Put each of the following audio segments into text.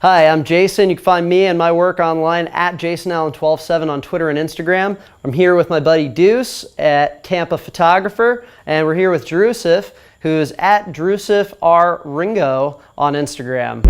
Hi, I'm Jason. You can find me and my work online at JasonAllen127 on Twitter and Instagram. I'm here with my buddy Deuce at Tampa Photographer, and we're here with Drusif, who's at DrusifRringo on Instagram.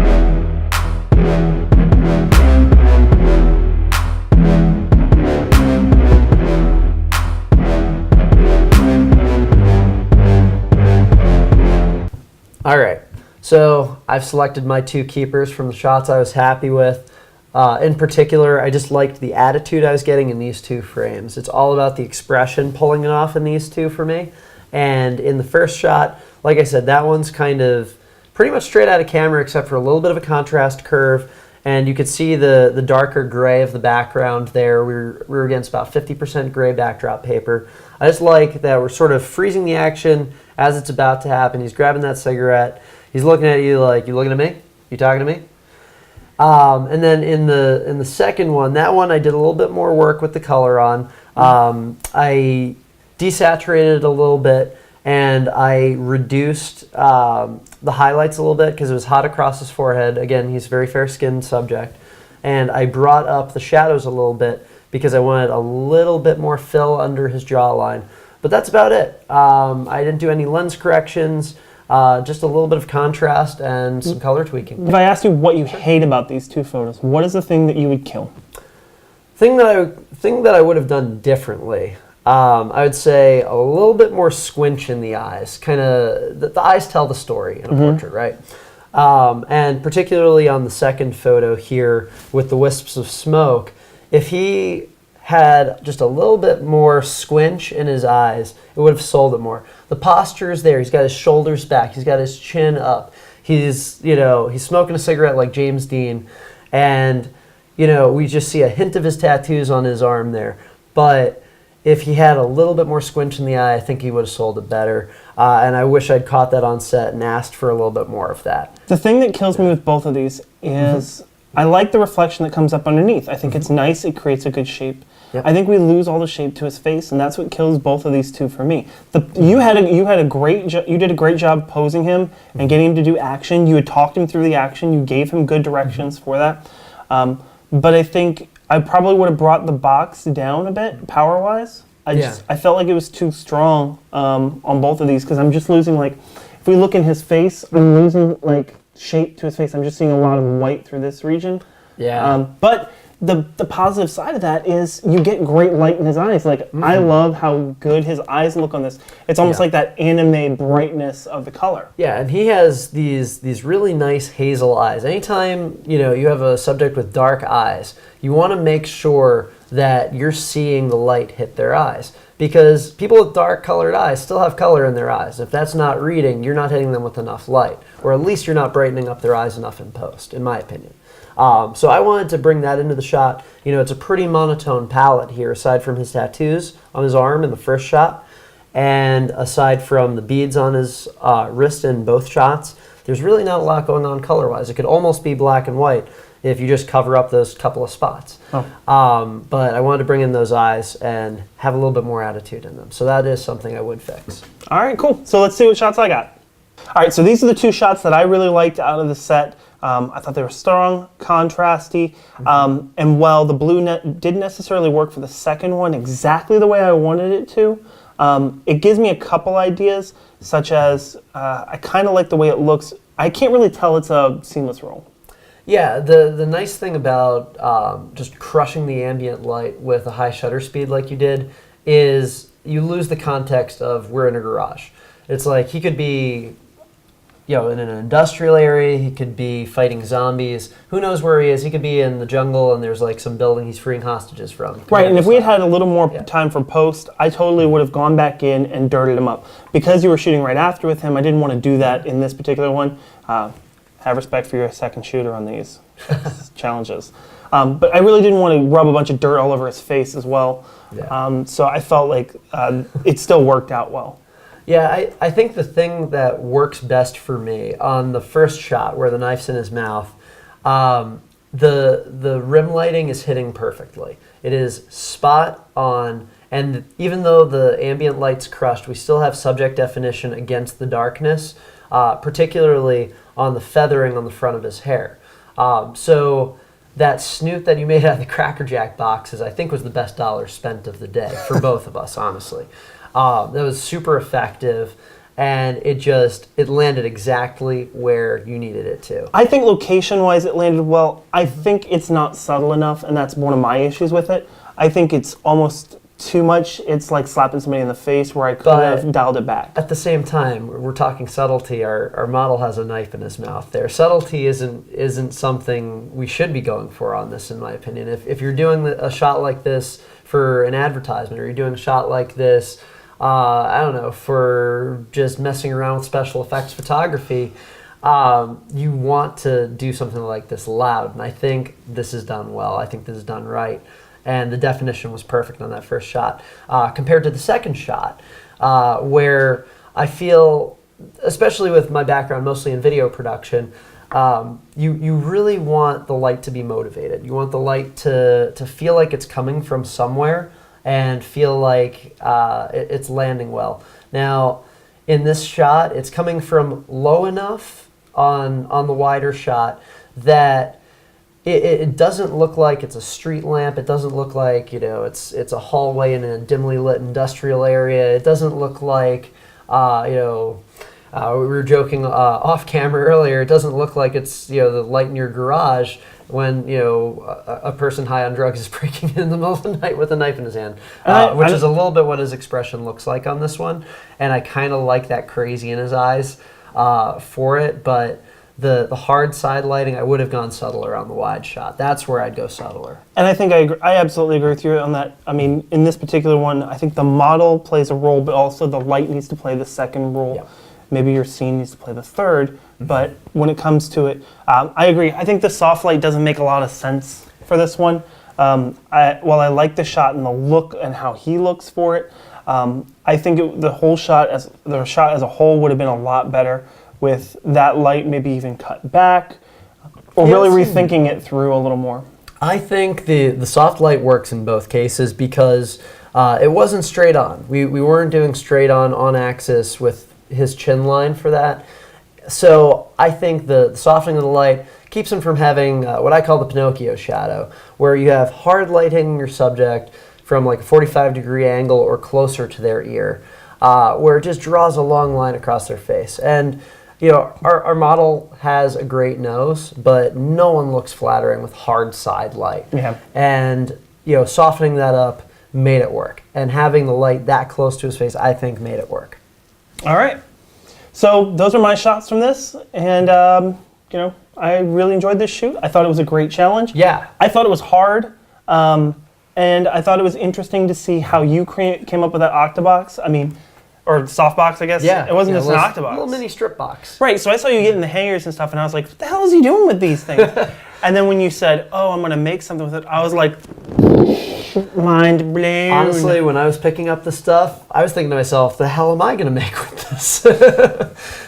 All right. So I've selected my two keepers from the shots I was happy with. In particular, I just liked the attitude I was getting in these two frames. It's all about the expression pulling it off in these two for me. And in the first shot, like I said, that one's kind of pretty much straight out of camera except for a little bit of a contrast curve. And you could see the darker gray of the background there. We were against about 50% gray backdrop paper. I just like that we're sort of freezing the action as it's about to happen. He's grabbing that cigarette. He's looking at you like, you looking at me? You talking to me? And then in the second one, that one I did a little bit more work with the color on. I desaturated it a little bit, and I reduced the highlights a little bit because it was hot across his forehead. Again, he's a very fair-skinned subject. And I brought up the shadows a little bit because I wanted a little bit more fill under his jawline. But that's about it. I didn't do any lens corrections. Just a little bit of contrast and some color tweaking. If I asked you what you hate about these two photos, what is the thing that you would kill? Thing that I would have done differently, I would say a little bit more squinch in the eyes. Kind of, the eyes tell the story in a portrait, right? And particularly on the second photo here with the wisps of smoke, if he had just a little bit more squinch in his eyes, it would have sold it more. The posture is there. He's got his shoulders back. He's got his chin up. He's smoking a cigarette like James Dean. And, we just see a hint of his tattoos on his arm there. But if he had a little bit more squinch in the eye, I think he would have sold it better. And I wish I'd caught that on set and asked for a little bit more of that. The thing that kills me with both of these is I like the reflection that comes up underneath. I think it's nice. It creates a good shape. Yep. I think we lose all the shape to his face, and that's what kills both of these two for me. You did a great job posing him and getting him to do action. You had talked him through the action. You gave him good directions for that. But I think I probably would have brought the box down a bit power-wise. I felt like it was too strong on both of these because I'm just losing, like, if we look in his face, I'm losing like shape to his face. I'm just seeing a lot of white through this region. Yeah. But the positive side of that is you get great light in his eyes. Like, I love how good his eyes look on this. It's almost like that anime brightness of the color. Yeah, and he has these really nice hazel eyes. Anytime, you have a subject with dark eyes, you want to make sure that you're seeing the light hit their eyes. Because people with dark colored eyes still have color in their eyes. If that's not reading, you're not hitting them with enough light. Or at least you're not brightening up their eyes enough in post, in my opinion. So I wanted to bring that into the shot. It's a pretty monotone palette here, aside from his tattoos on his arm in the first shot, and aside from the beads on his wrist in both shots. There's really not a lot going on color-wise. It could almost be black and white if you just cover up those couple of spots. But I wanted to bring in those eyes and have a little bit more attitude in them. So that is something I would fix. All right, cool. So let's see what shots I got. All right, so these are the two shots that I really liked out of the set. I thought they were strong, contrasty, and while the blue didn't necessarily work for the second one exactly the way I wanted it to, it gives me a couple ideas, such as I kind of like the way it looks. I can't really tell it's a seamless roll. Yeah, the nice thing about just crushing the ambient light with a high shutter speed like you did is you lose the context of we're in a garage. It's like he could be in an industrial area, he could be fighting zombies. Who knows where he is? He could be in the jungle and there's like some building he's freeing hostages from. Right, and if we had a little more time for post, I totally would have gone back in and dirted him up. Because you were shooting right after with him, I didn't want to do that in this particular one. Have respect for your second shooter on these challenges. But I really didn't want to rub a bunch of dirt all over his face as well. Yeah. So I felt like it still worked out well. Yeah, I think the thing that works best for me on the first shot where the knife's in his mouth, the rim lighting is hitting perfectly. It is spot on, and even though the ambient light's crushed, we still have subject definition against the darkness, particularly on the feathering on the front of his hair. So that snoot that you made out of the Cracker Jack boxes, I think was the best dollar spent of the day for both of us, honestly. That was super effective, and it landed exactly where you needed it to. I think location-wise it landed well. I think it's not subtle enough, and that's one of my issues with it. I think it's almost too much. It's like slapping somebody in the face where I could have dialed it back. At the same time, we're talking subtlety. Our model has a knife in his mouth there. Subtlety isn't something we should be going for on this, in my opinion. If you're doing a shot like this for an advertisement, or you're doing a shot like this, I don't know, for just messing around with special effects photography, you want to do something like this loud. And I think this is done well. I think this is done right. And the definition was perfect on that first shot. Compared to the second shot, where I feel, especially with my background mostly in video production, you really want the light to be motivated. You want the light to feel like it's coming from somewhere and feel like it's landing well. Now, in this shot, it's coming from low enough on the wider shot that it doesn't look like it's a street lamp. It doesn't look like, it's a hallway in a dimly lit industrial area. It doesn't look like, we were joking off camera earlier. It doesn't look like it's, the light in your garage when, a person high on drugs is breaking in the middle of the night with a knife in his hand, which is a little bit what his expression looks like on this one. And I kind of like that crazy in his eyes for it, but the hard side lighting, I would have gone subtler on the wide shot. That's where I'd go subtler. And I think I absolutely agree with you on that. I mean, in this particular one, I think the model plays a role, but also the light needs to play the second role. Yep. Maybe your scene needs to play the third. Mm-hmm. But when it comes to it, I agree. I think the soft light doesn't make a lot of sense for this one. While I like the shot and the look and how he looks for it, I think the shot as a whole would have been a lot better with that light maybe even cut back, or really rethinking it through a little more. I think the soft light works in both cases because it wasn't straight on. We weren't doing straight on axis with his chin line for that. So I think the softening of the light keeps him from having what I call the Pinocchio shadow, where you have hard light hitting your subject from like a 45-degree angle or closer to their ear, where it just draws a long line across their face. And our model has a great nose, but no one looks flattering with hard side light. Yeah. And softening that up made it work. And having the light that close to his face, I think, made it work. All right. So those are my shots from this, and I really enjoyed this shoot. I thought it was a great challenge. Yeah. I thought it was hard, and I thought it was interesting to see how you came up with that octobox. I mean, or softbox, I guess. Yeah. It wasn't just an octobox. A little mini strip box. Right. So I saw you getting the hangers and stuff, and I was like, what the hell is he doing with these things? And then when you said, oh, I'm going to make something with it, I was like, mind blown. Honestly, when I was picking up the stuff, I was thinking to myself, the hell am I going to make with this?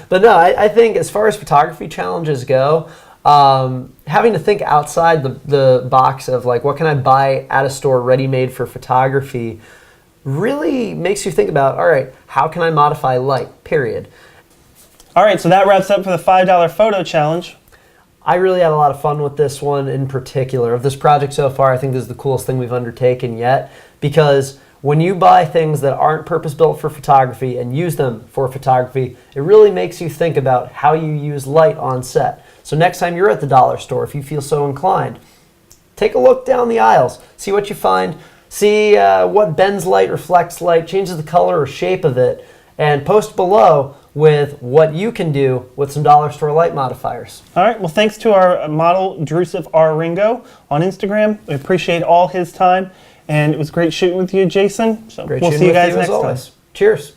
But no, I think as far as photography challenges go, having to think outside the box of like, what can I buy at a store ready-made for photography really makes you think about, all right, how can I modify light, period. All right, so that wraps up for the $5 photo challenge. I really had a lot of fun with this one in particular. Of this project so far, I think this is the coolest thing we've undertaken yet, because when you buy things that aren't purpose-built for photography and use them for photography, it really makes you think about how you use light on set. So next time you're at the dollar store, if you feel so inclined, take a look down the aisles, see what you find, see what bends light, reflects light, changes the color or shape of it, and post below with what you can do with some dollar store light modifiers. All right, well, thanks to our model, Deuce R. Ringo, on Instagram. We appreciate all his time, and it was great shooting with you, Jason. So Great we'll shooting see you with guys you next as always. time. Cheers.